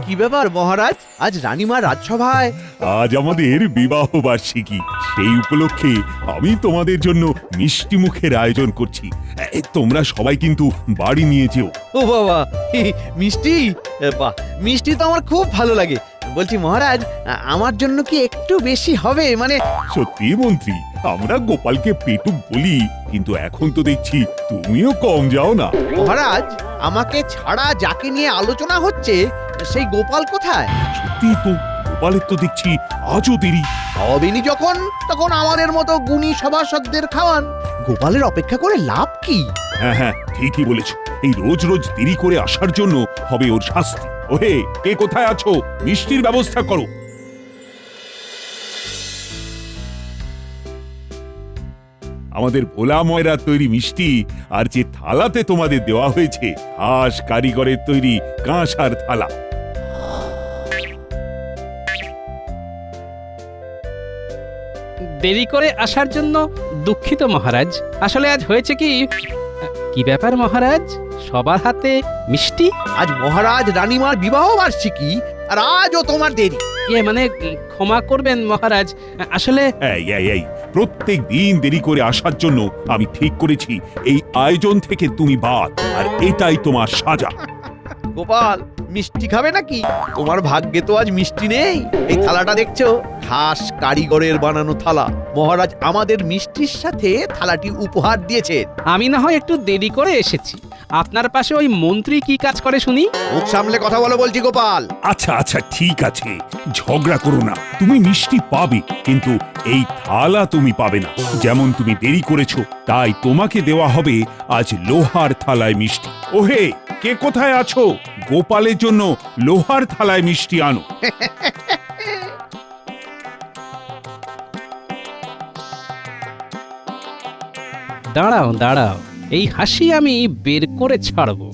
কি ব্যাপার মহারাজ, আজ রানীমার রাজসভায়? আজ আমাদের বিবাহ বার্ষিকী, সেই উপলক্ষে আমি তোমাদের জন্য মিষ্টি মুখের আয়োজন করছি। তোমরা সবাই কিন্তু বাড়ি নিয়ে যেও। ও বাবা, মিষ্টি? বাহ, মিষ্টি তো আমার খুব ভালো লাগে। বলছি মহারাজ, আমার জন্য কি একটু বেশি হবে? মানে সত্যি মন্ত্রী, আমরা গোপালকে পেটুক বলি, কিন্তু এখন তো দেখছি তুমিও কম যাও না। মহারাজ, আমাকে ছাড়া যাকে নিয়ে আলোচনা হচ্ছে সেই গোপাল কোথায়? সত্যি তো, গোপালের তো দেখছি আজও দেরি। খাওয়াবেনি যখন, তখন আমাদের মতো গুণী সভাসদদের খাওয়ান। গোপালের অপেক্ষা করে লাভ কি? হ্যাঁ হ্যাঁ, ঠিকই বলেছ। এই রোজ রোজ দেরি করে আসার জন্য হবে ওর শাস্তি। ওহে, কে কোথায় আছো? মিষ্টির ব্যবস্থা করো। আমাদের ভোলা ময়রার তৈরি মিষ্টি আর যে থালাতে তোমাদের দেওয়া হয়েছে, খাস কারিগরের তৈরি কাঁসার থালা। দেরি করে আসার জন্য দুঃখিত মহারাজ। আসলে আজ হয়েছে কি, কি ব্যাপার মহারাজ, সবার হাতে মিষ্টি? আজ মহারাজ রানীমার বিবাহ বার্ষিকী, আর আজও তোমার দেরি। মানে ক্ষমা করবেন মহারাজ, আসলে এই এই এই, প্রত্যেক দিন দেরি করে আসার জন্য আমি ঠিক করেছি এই আয়োজন থেকে তুমি বাদ, আর এটাই তোমার সাজা। গোপাল, মিষ্টি খাবে নাকি? তোমার ভাগ্যে তো আজ মিষ্টি নেই। এই থালাটা দেখছো, খাস কারিগরের বানানো থালা। মহারাজ আমাদের মিষ্টির সাথে থালাটি উপহার দিয়েছেন। আমি না হয় একটু দেরি করে এসেছি, আপনার পাশে ওই মন্ত্রী কি কাজ করে শুনি? মুখ সামলে কথা বলো বলছি গোপাল। আচ্ছা আচ্ছা, ঠিক আছে, ঝগড়া করো না। তুমি মিষ্টি পাবে, কিন্তু এই থালা তুমি পাবে না। যেমন তুমি দেরি করেছো, তাই তোমাকে দেওয়া হবে আজ লোহার থালায় মিষ্টি। ওহে, কে কোথায় আছো? গোপালের জন্য লোহার থালায় মিষ্টি আনো। দাঁড়াও দাঁড়াও, এই হাসি আমি বের করে ছাড়বো।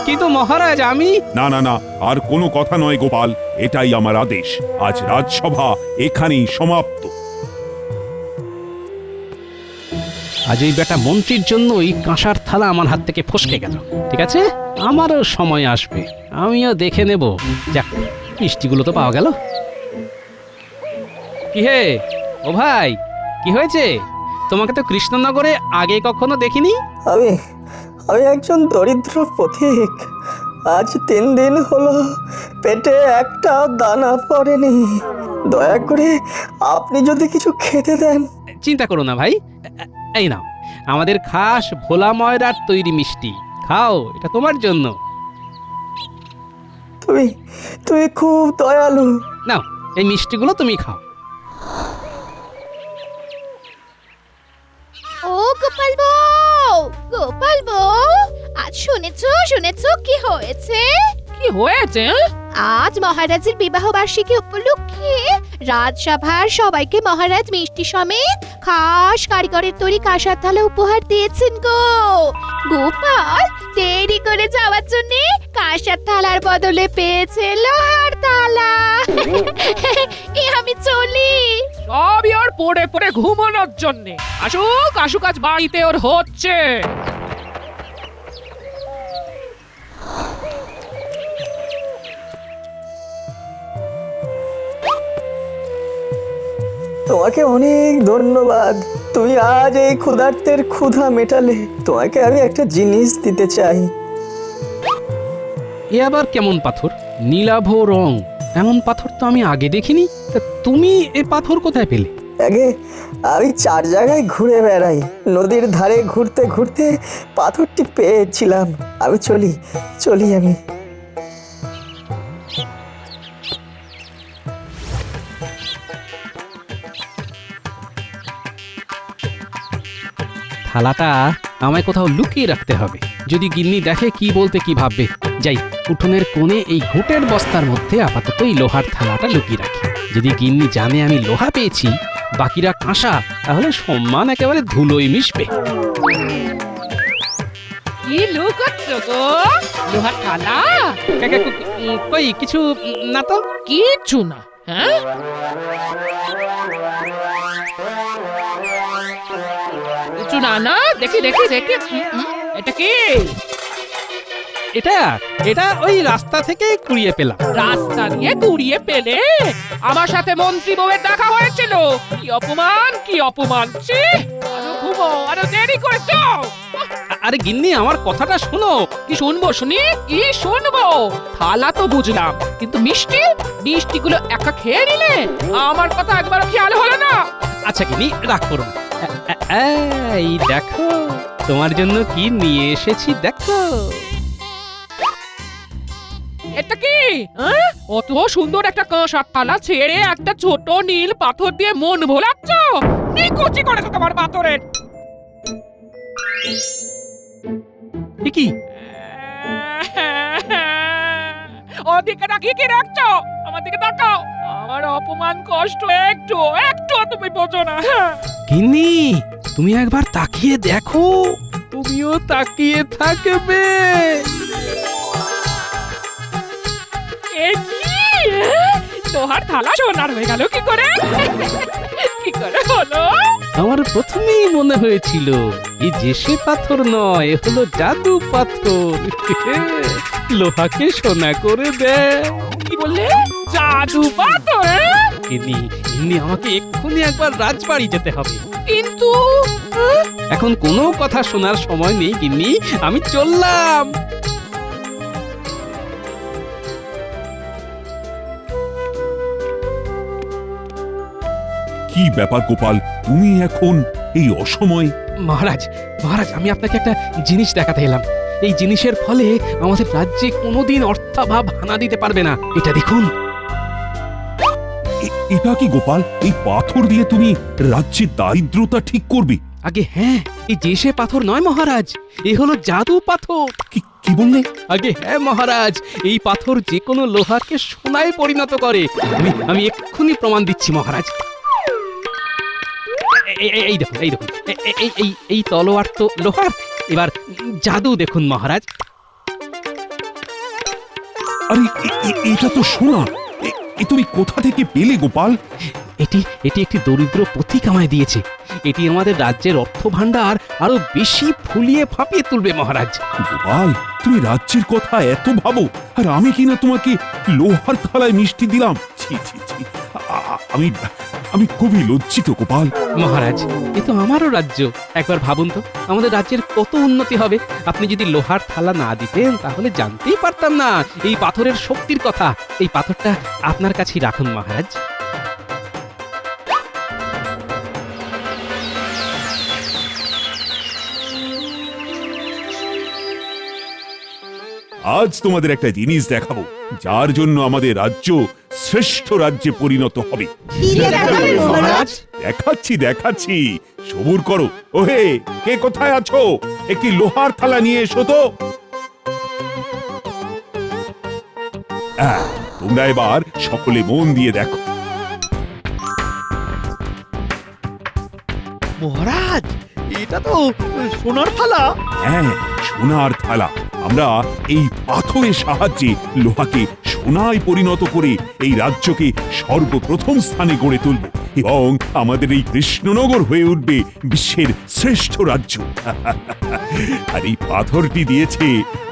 কিন্তু মহারাজ আমি... না না না, আর কোনো কথা নয় গোপাল, এটাই আমার আদেশ। আজ রাজসভা এখানেই সমাপ্ত। আজ ওই বেটা মন্ত্রীর জন্য ওই কাঁসার থালা আমার হাত থেকে ফসকে গেল। ঠিক আছে, আমারও সময় আসবে, আমিও দেখে নেব। যাক, মিষ্টিগুলো তো পাওয়া গেল। কি হে, ও ভাই, কি হয়েছে? তোমাকে তো কৃষ্ণনগরে আগে কখনো দেখিনি। আমি আমি একজন দরিদ্র পথিক। আজ 3 দিন হলো পেটে একটা দানা পড়েনি। দয়া করে আপনি যদি কিছু খেতে দেন। চিন্তা করো না ভাই, এই নাও আমাদের খাস ভোলা ময়রার তৈরি মিষ্টি, খাও, এটা তোমার জন্য। তুমি তুমি খুব দয়ালু। নাও, এই মিষ্টিগুলো তুমি খাও। ও গোপাল বউ, গোপাল বউ, আজ শুনেছো কি হয়েছে? কি হয়েছে? আজ মহারাজের বিবাহ বার্ষিকী উপলক্ষে রাজসভার সবাইকে মহারাজ মিষ্টি সমেত খাস কারিগরের তৈরি কাঁসার থালা উপহার দিয়েছেন গো। গোপাল দেরি করে যাওয়ার জন্য কাঁসার থালার বদলে পেয়েছে লোহার থালা। আমি চলি। সবই ওর পড়ে পড়ে ঘুমানোর জন্যে। আসুক আসুক, আজ বাড়িতে ওর হচ্ছে। তোমাকে অনেক ধন্যবাদ। তুমি আজ এই ক্ষুধার্তের ক্ষুধা মেটালে। তোমাকে আমি একটা জিনিস দিতে চাই। এ আবার কেমন পাথর? নীলাভ রং, এমন পাথর তো আমি আগে দেখিনি। তা তুমি এ পাথর কোথায় পেলে? আগে আমি 4 জায়গায় ঘুরে বেড়াই, নদীর ধারে ঘুরতে ঘুরতে পাথরটি পেয়েছিলাম। আমি চলি আমি। থালাটা আমায় কোথাও লুকিয়ে রাখতে হবে। যদি গিন্নি দেখে কি বলতে কি ভাববে। যাই, উঠোনের কোণে এই ঘুটের বস্তার মধ্যে আপাতত এই লোহার থালাটা লুকিয়ে রাখি। যদি গিন্নি জানে আমি লোহা পেয়েছি, বাকিরা কাঁসা, তাহলে সম্মান একেবারে ধুলোয় মিশবে। কি লুকোচ্ছ গো? লোহার থালা? কই কিছু না তো। কিচ্ছু না। হ্যাঁ, কিছু না না, দেখি। এটা কি? এটা এটা ওই রাস্তা থেকে কুড়িয়ে পেলাম। রাস্তা দিয়ে কুড়িয়ে পেলে? আমার সাথে মন্ত্রী বউয়ের দেখা হয়েছিল। কি অপমান, কি অপমান! ছি! আরো ঘুমো, আরো দেরি করেছো। আরে গিন্নি, আমার কথাটা শোনো। কি শুনবো শুনি? কি শুনবো? থালা তো বুঝলাম, কিন্তু মিষ্টি, মিষ্টিগুলো একা খেয়ে নিলে? আমার কথা একবারও খেয়াল হলো না। আচ্ছা গিন্নি, রাগ করো না। এই দেখো, তোমার জন্য কি নিয়ে এসেছি দেখো। এটা কি? হ্যাঁ? অত সুন্দর একটা কাঁসার থালা ছেড়ে একটা ছোট নীল পাথর দিয়ে মন ভোলাচ্ছ? নিকুচি করেছো তোমার পাথরের। এ কি? ওদিকে তাকিয়ে কি রাখছো? আমার দিকে তাকাও। আমার অপমান কষ্ট একটু একটু তুমি বোঝো না। গিন্নি, তুমি একবার তাকিয়ে দেখো। তুমিও তাকিয়ে থাকবে। এ কি? লোহার থালা সোনার হয়ে গেল কি করে? কি করে হলো? আমার প্রথমেই মনে হয়েছিল এই জেসে পাথর নয়, এ হলো জাদু পাথর। লোহাকে সোনা করে দেয়। কি বললে? জাদু পাথর? গিন্নি, গিন্নি, আমাকে এক্ষুনি একবার রাজবাড়ি যেতে হবে। কিন্তু এখন কোনো কথা শোনার সময় নেই গিন্নি, আমি চললাম। কি ব্যাপার গোপাল, তুমি এখন এই অসময়ে? মহারাজ, মহারাজ, আমি আপনাকে একটা জিনিস দেখাতে এলাম। এই জিনিসের ফলে আমাদের রাজ্যে কোনোদিন অর্থাভাব হানা দিতে পারবে না। এটা দেখুন। এটা কি গোপাল? এই পাথর দিয়ে তুমি রাজ্যের দারিদ্রতা ঠিক করবে? আগে হ্যাঁ, এই জেসে পাথর নয় মহারাজ, এ হলো জাদু পাথর। কি বললে? আগে হ্যাঁ মহারাজ, এই পাথর যে কোনো লোহাকে সোনায় পরিণত করে। আমি এক্ষুনি প্রমাণ দিচ্ছি মহারাজ। এই দেখুন, এই দেখুন, এই তলোয়ার তো লোহার। এবার জাদু দেখুন মহারাজ। আরে এটা তো সোনা। তুমি কোথা থেকে পেলে গোপাল? এটি একটি দরিদ্র পথিক আমায় দিয়েছে। এটি আমাদের রাজ্যের অর্থ ভাণ্ডার আরো বেশি ফুলিয়ে ফাঁপিয়ে তুলবে মহারাজ। গোপাল, তুমি রাজ্যের কথা এত ভাবো, আর আমি কিনা তোমাকে লোহার থালায় মিষ্টি দিলাম। ছি ছি ছি, আমি খুবই লজ্জিত গোপাল। মহারাজ, এ তো আমারও রাজ্য। একবার ভাবুন তো, আমাদের রাজ্যের কত উন্নতি হবে। আপনি যদি লোহার থালা না দিতেন তাহলে জানতেই পারতাম না এই পাথরের শক্তির কথা। এই পাথরটা আপনার কাছেই রাখুন মহারাজ। আজ তোমাদের একটা জিনিস দেখাবো, যার জন্য আমাদের রাজ্য শ্রেষ্ঠ রাজ্যে পরিণত হবে। মহারাজ, দেখাচ্ছি, সবুর করো। ওহে, কে কোথায় আছো? একটি লোহার থালা নিয়ে এসো তো। তোমরা এবার সকলে মন দিয়ে দেখো। মহারাজ, এটা তো সোনার থালা। হ্যাঁ, সোনার থালা। আমরা এই পাথরের সাহায্যে লোহাকে সোনায় পরিণত করে এই রাজ্যকে সর্বপ্রথম স্থানে গড়ে তুলব, এবং আমাদের এই কৃষ্ণনগর হয়ে উঠবে বিশ্বের শ্রেষ্ঠ রাজ্য। আর এই পাথরটি দিয়েছে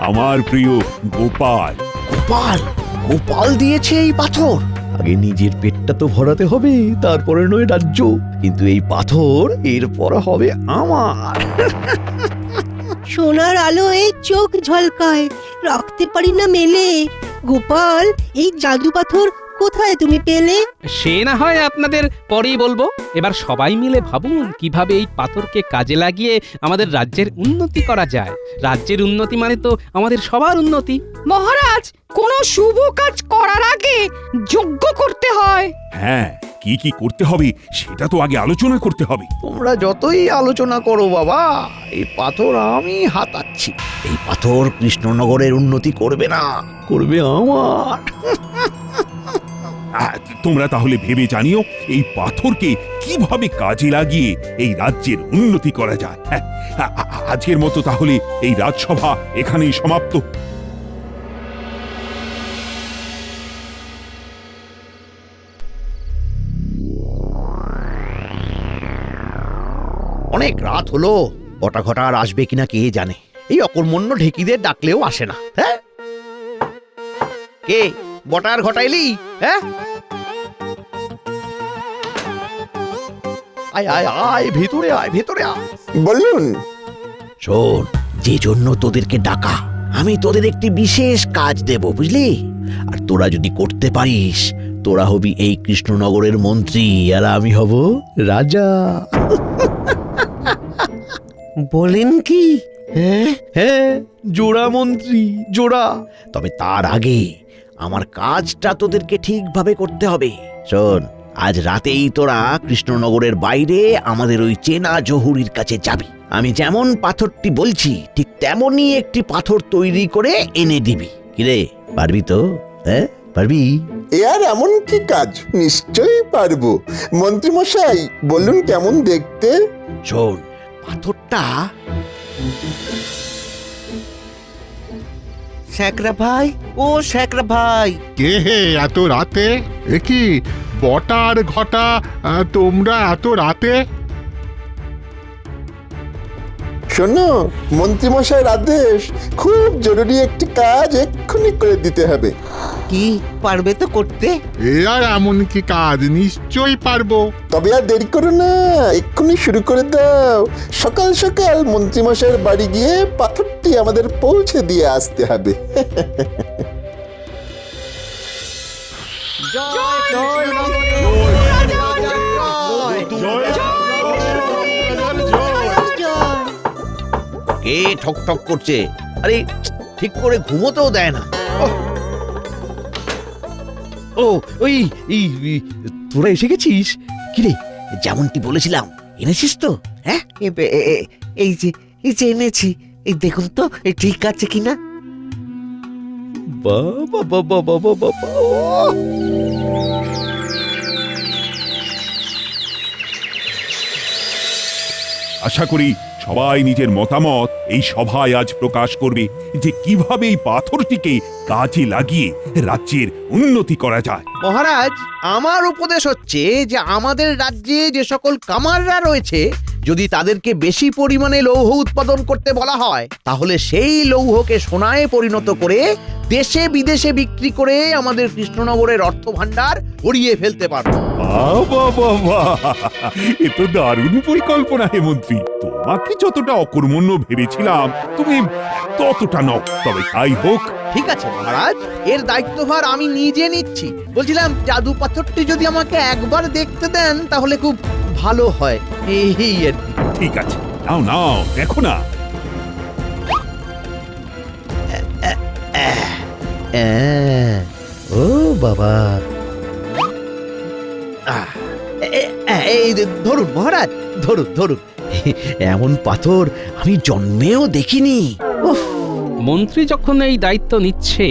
আমার প্রিয় গোপাল। গোপাল? গোপাল দিয়েছে এই পাথর? আগে নিজের পেটটা তো ভরাতে হবে, তারপরে নয় রাজ্য। কিন্তু এই পাথর এরপর হবে আমার। সোনার আলোয় চোখ ঝলকায়, রাখতে পারি না মেলে। গোপাল, এই জাদু পাথর কোথায় তুমি পেলে? সে না হয় আপনাদের পরেই বলবো। এবার সবাই মিলে ভাবুন কিভাবে এই পাথরকে কাজে লাগিয়ে আমাদের রাজ্যের উন্নতি করা যায়। রাজ্যের উন্নতি মানে তো আমাদের সবার উন্নতি। মহারাজ, কোনো শুভ কাজ করার আগে যজ্ঞ করতে হয়। হ্যাঁ, কি কি করতে হবে সেটা তো আগে আলোচনা করতে হবে। তোমরা যতই আলোচনা করো বাবা, এই পাথর আমি হাতাচ্ছি। এই পাথর কৃষ্ণনগরের উন্নতি করবে না, করবে আমার। তোমরা তাহলে ভেবে জানিও এই পাথরকে কিভাবে কাজে লাগিয়ে এই রাজ্যের উন্নতি করা যায়। আজকের মতো তাহলে এই রাজসভা এখানেই সমাপ্ত। অনেক রাত হলো, বটা ঘটা আর আসবে কিনা কে জানে। এই অকর্মণ্য ঢেকিদের ডাকলেও আসে না। হ্যাঁ, কে বটার ঘটাইলি? হ্যাঁ, আয় আয় আয়, ভেতরে আয়, ভেতরে আয়। বলুন। শোন, যে জন্য তোদেরকে ডাকা, আমি তোদের একটি বিশেষ কাজ দেব, বুঝলি? আর তোরা যদি করতে পারিস, তোরা হবি এই কৃষ্ণনগরের মন্ত্রী, আর আমি হব রাজা। বলেন কি? হ্যাঁ, হ্যাঁ, জোড়া মন্ত্রী, জোড়া। তবে তার আগে আমার কাজটা তোদেরকে ঠিকভাবে করতে হবে। শোন, আজ রাতেই তোরা কৃষ্ণনগরের বাইরে আমাদের ওই চেনা জহুরির কাছে যাবি। আমি যেমন পাথরটি বলছি ঠিক তেমনই একটি পাথর তৈরি করে এনে দিবি। কিরে, পারবি তো? হ্যাঁ, পারবি? এ আর এমন কি কাজ, নিশ্চয়ই পারবো। মন্ত্রী মশাই, বলুন কেমন দেখতে? শোন, পাথরটা শ্যাকরা ভাই, ও শ্যাকরা ভাই। কে হে এত রাতে? এ কি বটার ঘটা, তোমরা এত রাতে? শোনো, মন্ত্রী মশাইয়ের আদেশ, খুব জরুরি একটি কাজ এক্ষুনি করে দিতে হবে। কি পারবে তো করতে? এ আর এমন কি কাজ, নিশ্চয়ই পারবো। তবে আর দেরি করো না, এক্ষুনি শুরু করে দাও। সকাল সকাল মন্ত্রী মশাইয়ের বাড়ি গিয়ে পাথরটি আমাদের পৌঁছে দিয়ে আসতে হবে। কে ঠক ঠক করছে? আরে ঠিক করে ঘুমোতেও দেয় না। ও, ওই তোরা এসে গেছিস? কিরে, যেমনটি বলেছিলাম এনেছিস তো? হ্যাঁ, এই যে এনেছি, এই দেখুন তো ঠিক আছে কিনা। বাবা বাবা বাবা বাবা, আশা করি সবাই নিজের মতামত এই সভায় আজ প্রকাশ করবে যে কিভাবে এই পাথরটিকে কাজে লাগিয়ে রাজ্যের উন্নতি করা যায়। মহারাজ, আমার উপদেশ হচ্ছে যে আমাদের রাজ্যে যে সকল কামাররা রয়েছে, যদি তাদেরকে বেশি পরিমাণে লৌহ উৎপাদন করতে বলা হয়, তাহলে সেই লৌহকে সোনায় পরিণত করে দেশে বিদেশে বিক্রি করে আমাদের কৃষ্ণনগরের অর্থ ভান্ডার ভরিয়ে ফেলতে পারবো। বাবা বাবা, এ তো দারুণ পরিকল্পনা হে মন্ত্রী। তোমাকে যতটা অকর্মণ্য ভেবেছিলাম তুমি ততটা নও। তবে তাই হোক। ঠিক আছে মহারাজ, এর দায়িত্বভার আমি নিজে নিচ্ছি। বলছিলাম, জাদু পাথরটি যদি আমাকে একবার দেখতে দেন তাহলে খুব ভালো হয়। এই আর কি। ঠিক আছে, নাও নাও, দেখো না। ও বাবা, এই ধরুন মহারাজ, ধরুন ধরুন। এমন পাথর আমি জন্মেও দেখিনি। উফ, মন্ত্রী যখন এই দায়িত্ব নিচ্ছে,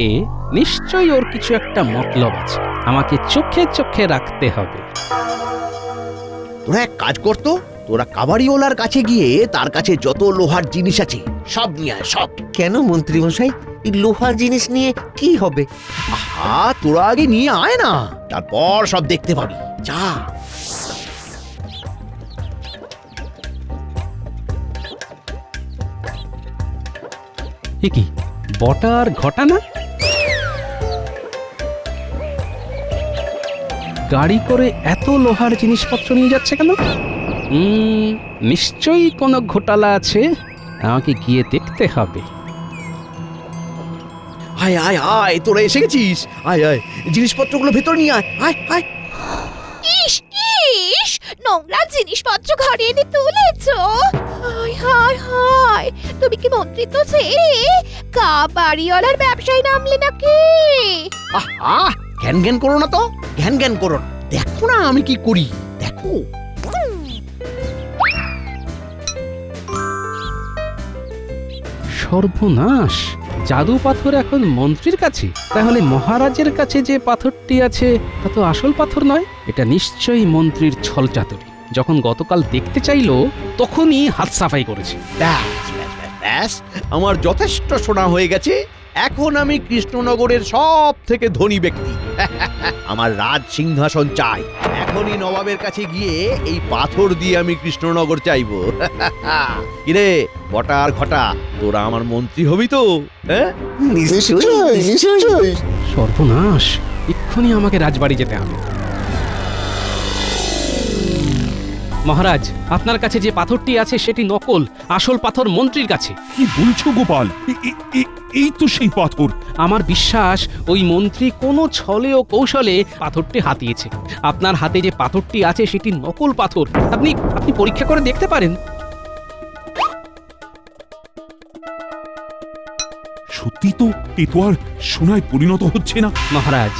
নিশ্চয়ই ওর কিছু একটা মতলব আছে। আমাকে চোখে চোখে রাখতে হবে। তোরা এক কাজ করতো, তোরা কাবাড়িওয়ালার কাছে গিয়ে তার কাছে যত লোহার জিনিস আছে সব নিয়ে আয়, সব। কেন মন্ত্রী মশাই, এই লোহার জিনিস নিয়ে কি হবে? আহা, তোরা আগে নিয়ে আয় না, তারপর সব দেখতে পাবি। যা। এ কি বটার ঘটা না? গাড়ি করে এত লোহার জিনিসপত্র নিয়ে যাচ্ছে কেন? নিশ্চয়ই কোনো ঘোটালা আছে, আমাকে গিয়ে দেখতে হবে। আয় আয় আয়, তোরা এসে গেছিস। আয় আয়, জিনিসপত্রগুলো ভেতর নিয়ে আয়। আয় আয়। ইস ইস, নোংরা জিনিসপত্র ঘরে এনে তুলেছো। হায় হায় হায়, তুমি কি মন্ত্রিত্ব ছেড়ে কাবাড়িওয়ালার ব্যবসায় নামলে নাকি? আহা, জ্ঞান জ্ঞান করো না তো, জ্ঞান জ্ঞান করো না। দেখো না আমি কি করি, দেখো। সর্বনাশ, জাদু পাথর এখন মন্ত্রীর কাছে। তাহলে মহারাজের কাছে যে পাথরটি আছে তা তো আসল পাথর নয়। এটা নিশ্চয়ই মন্ত্রীর ছলচাতুরি। যখন গতকাল দেখতে চাইলো তখনই হাত সাফাই করেছে। ব্যাস ব্যাস ব্যাস ব্যাস, আমার যথেষ্ট শোনা হয়ে গেছে। এখন আমি কৃষ্ণনগরের সব থেকে ধনী ব্যক্তি। আমার রাজ সিংহাসন চাই। এখনই নবাবের কাছে গিয়ে এই পাথর দিয়ে আমি কৃষ্ণনগর চাইবো। কিরে বটা আর ঘটা, তোরা আমার মন্ত্রী হবি তো? হ্যাঁ, নিশ্চয়ই নিশ্চয়ই। সর্বনাশ, এক্ষুনি আমাকে রাজবাড়ি যেতে হবে। মহারাজ, আপনার কাছে যে পাথরটি আছে সেটি নকল, আসল পাথর মন্ত্রীর কাছে। কি বলছো গোপাল? এই তো সেই পাথর। আমার বিশ্বাস ওই মন্ত্রী কোনো ছলে ও কৌশলে পাথরটি হাতিয়েছে। আপনার হাতে যে পাথরটি আছে সেটি নকল পাথর। আপনি পরীক্ষা করে দেখতে পারেন। সত্যি তো, এ তো আর সোনায় পরিণত হচ্ছে না। মহারাজ,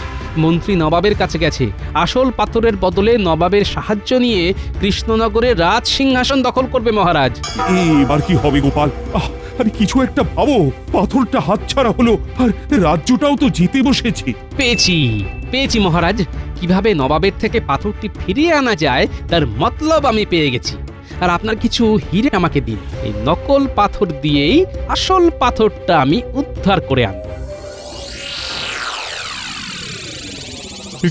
মন্ত্রী নবাবের কাছে গেছে আসল পাথরের বদলে নবাবের সাহায্য নিয়ে কৃষ্ণনগরের রাজ সিংহাসন দখল করবে মহারাজ। এবার কি হবে গোপাল? আরে কিছু একটা ভাবো, পাথরটা হাতছাড়া হলো আর রাজ্যটাও তো জিতে বসেছে। পেয়েছি মহারাজ। কিভাবে নবাবের থেকে পাথরটি ফিরিয়ে আনা যায় তার মতলব আমি পেয়ে গেছি। আর আপনার কিছু হিরে আমাকে দিন, এই নকল পাথর দিয়েই আসল পাথরটা আমি উদ্ধার করে আনব।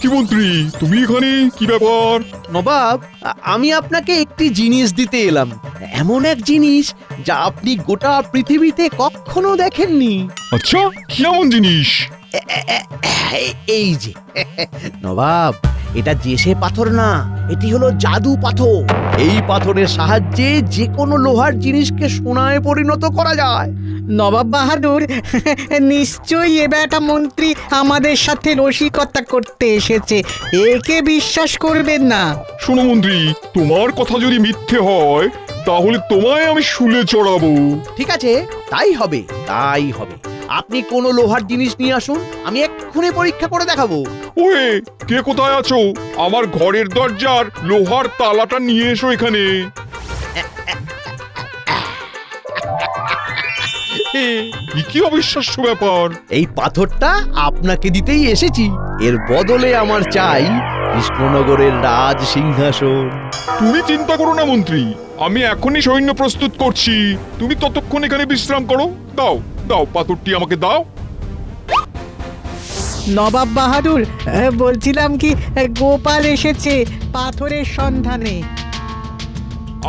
কি মন্ত্রী, তুমি এখানে? কি ব্যাপার? নবাব, আমি আপনাকে একটি জিনিস দিতে এলাম, এমন এক জিনিস যা আপনি গোটা পৃথিবীতে কখনো দেখেননি। আচ্ছা, কি এমন জিনিস? এই যে নবাব, এটা জেসে পাথর না, এটি হলো জাদু পাথর। এই পাথরের সাহায্যে যে কোনো লোহার জিনিসকে সোনায় পরিণত করা যায়। নবাব বাহাদুর, নিশ্চয়ই এ বেটা মন্ত্রী আমাদের সাথে রসিকতা করতে এসেছে। একে বিশ্বাস করবেন না। শোনো মন্ত্রী, তোমার কথা যদি মিথ্যে হয় তাহলে তোমায় আমি শুলে চড়াবো। ঠিক আছে, তাই হবে। আপনি কোনো লোহার জিনিস নিয়ে আসুন, আমি এক্ষুনি পরীক্ষা করে দেখাবো। ওয়ে, কে কোথায় আছো? আমার ঘরের দরজার লোহার তালাটা নিয়ে এসো এখানে। কি অবিশ্বাস্য ব্যাপার! এই পাথরটা আপনাকে দিতেই এসেছি। এর বদলে আমার চাই কৃষ্ণনগরের রাজ সিংহাসন। তুমি চিন্তা করো না মন্ত্রী, আমি এখনই সৈন্য প্রস্তুত করছি। তুমি ততক্ষণ এখানে বিশ্রাম করো। দাও দাও, পাথরটি আমাকে দাও। নবাব বাহাদুর, বলছিলাম কি, গোপাল এসেছে পাথরের সন্ধানে।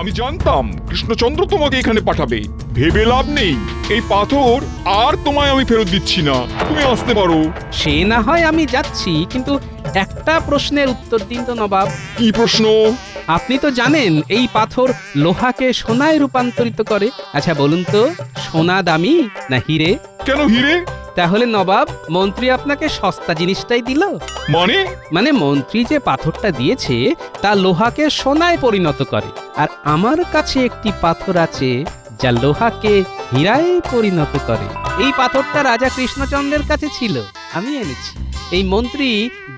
আমি জানতাম কৃষ্ণচন্দ্র তোমাকে এখানে পাঠাবে। ভেবে লাভ নেই, এই পাথর আর তোমায় আমি ফেরত দিচ্ছি না। তুমি আসতে পারো। সে না হয় আমি যাচ্ছি, কিন্তু একটা প্রশ্নের উত্তর দিন তো নবাব। কি প্রশ্ন? আপনি তো জানেন এই পাথর লোহাকে সোনায় রূপান্তরিত করে। আচ্ছা বলুন তো, সোনা দামি না হিরে? কেন হিরে? তাহলে নবাব, মন্ত্রী আপনাকে সস্তা জিনিসটাই দিল। মানে মন্ত্রী যে পাথরটা দিয়েছে তা লোহাকে সোনায় পরিণত করে, আর আমার কাছে একটি পাথর আছে যা লোহাকে হীরায় পরিণত করে। এই পাথরটা রাজা কৃষ্ণচন্দ্রের কাছে ছিল, আমি এনেছি। এই মন্ত্রী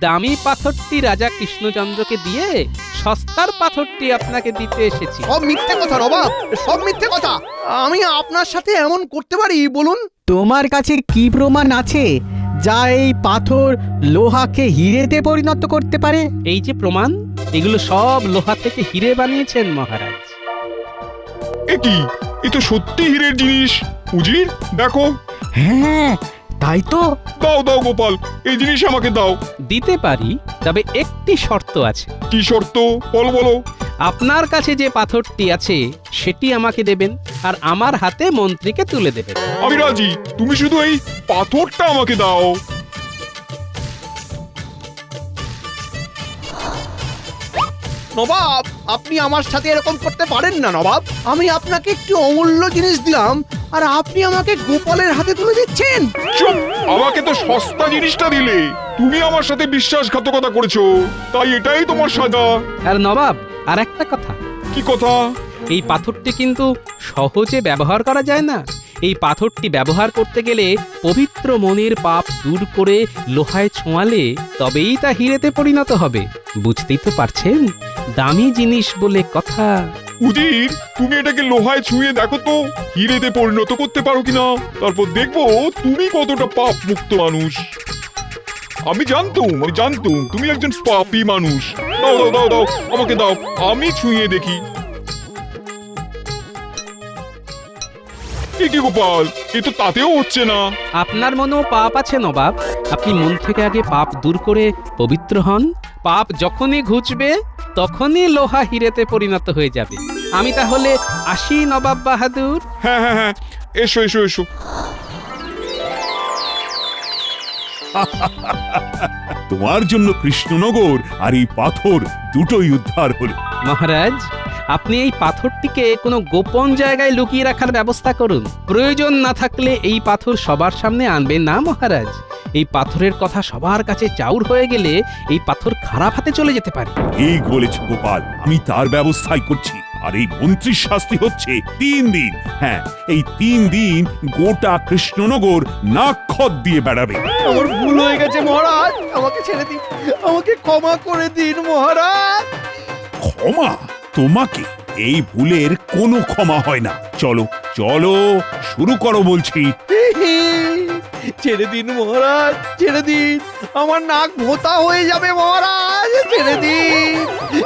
দামি পাথরটি রাজা কৃষ্ণচন্দ্রকে দিয়ে সস্তার পাথরটি আপনাকে দিতে এসেছি। সব মিথ্যে কথা নবাব, সব মিথ্যে কথা। আমি আপনার সাথে এমন করতে পারি বলুন? তোমার কাছে কি প্রমাণ আছে যা এই পাথর লোহাকে হিরেতে পরিণত করতে পারে? এই যে প্রমাণ, এগুলো সব লোহা থেকে হিরে বানিয়েছেন মহারাজ। এ কি? এ তো সত্যি হীরের জিনিস। উজির, দেখো। হ্যাঁ, তাই তো। দাও দাও গোপাল, এই জিনিস আমাকে দাও। দিতে পারি, তবে একটি শর্ত আছে। কি শর্ত? বলো বলো। আপনার কাছে যে পাথরটি আছে সেটি আমাকে দেবেন, আর আমার হাতে মন্ত্রীকে তুলে দেবেন। আমি রাজি, তুমি শুধু এই পাথরটা আমাকে দাও। নবাব, আপনি আমার সাথে এরকম করতে পারেন না নবাব। আমি আপনাকে একটু অমূল্য জিনিস দিলাম আর আপনি আমাকে গোপালের হাতে তুলে দিচ্ছেন। চুপ! আমাকে তো সস্তা জিনিসটা দিলে, তুমি আমার সাথে বিশ্বাসঘাতকতা করেছো, তাই এটাই তোমার সাজা। আর নবাব, আর একটা কথা। কি কথা? এই পাথরটি কিন্তু সহজে ব্যবহার করা যায় না। এই পাথরটি ব্যবহার করতে গেলে পবিত্র মনের পাপ দূর করে লোহায় ছোঁয়ালে তবেই তা হিরেতে পরিণত হবে। বুঝতেই তো পারছেন, দামি জিনিস বলে কথা। উজির, তুমি এটাকে লোহায় ছুঁয়ে দেখো তো হিরেতে পরিণত করতে পারো কিনা, তারপর দেখবো তুমি কতটা পাপ মুক্ত মানুষ। আমি জানতুম তুমি একজন পাপী মানুষ। দাও দাও দাও দাও, আমাকে দাও, আমি ছুঁয়ে দেখি। কি গোপাল, এ তো তাতেও হচ্ছে না। আপনার মনেও পাপ আছে নবাব। আপনি মন থেকে আগে পাপ দূর করে পবিত্র হন। পাপ যখনই ঘুচবে তখনই লোহা হিরেতে পরিণত হয়ে যাবে। আমি তাহলে আসি নবাব বাহাদুর। হ্যাঁ হ্যাঁ হ্যাঁ, এসো এসো এসো। তোমার জন্য কৃষ্ণনগর আর এই পাথর দুটোই উদ্ধার হলো। মহারাজ, আপনি এই পাথরটিকে কোনো গোপন জায়গায় লুকিয়ে রাখার ব্যবস্থা করুন। প্রয়োজন না থাকলে এই পাথর সবার সামনে আনবেন না মহারাজ। এই পাথরের কথা সবার কাছে চাউর হয়ে গেলে এই পাথর খারাপ হাতে চলে যেতে পারে। ঠিক বলেছ গোপাল, আমি তার ব্যবস্থাই করছি। আর এই মন্ত্রীর শাস্তি হচ্ছে 3 দিন। হ্যাঁ, এই 3 দিন গোটা কৃষ্ণনগর নাক্ষত দিয়ে বেড়াবে। আমার ভুল হয়ে গেছে মহারাজ, আমাকে ছেড়ে দিন, আমাকে ক্ষমা করে দিন মহারাজ। ক্ষমা? তোমাকে? এই ভুলের কোনো ক্ষমা হয় না। চলো চলো, শুরু করো বলছি। ছেড়ে দিন মহারাজ, ছেড়ে দিন, আমার নাক ভোঁতা হয়ে যাবে মহারাজ, ছেড়ে দিন।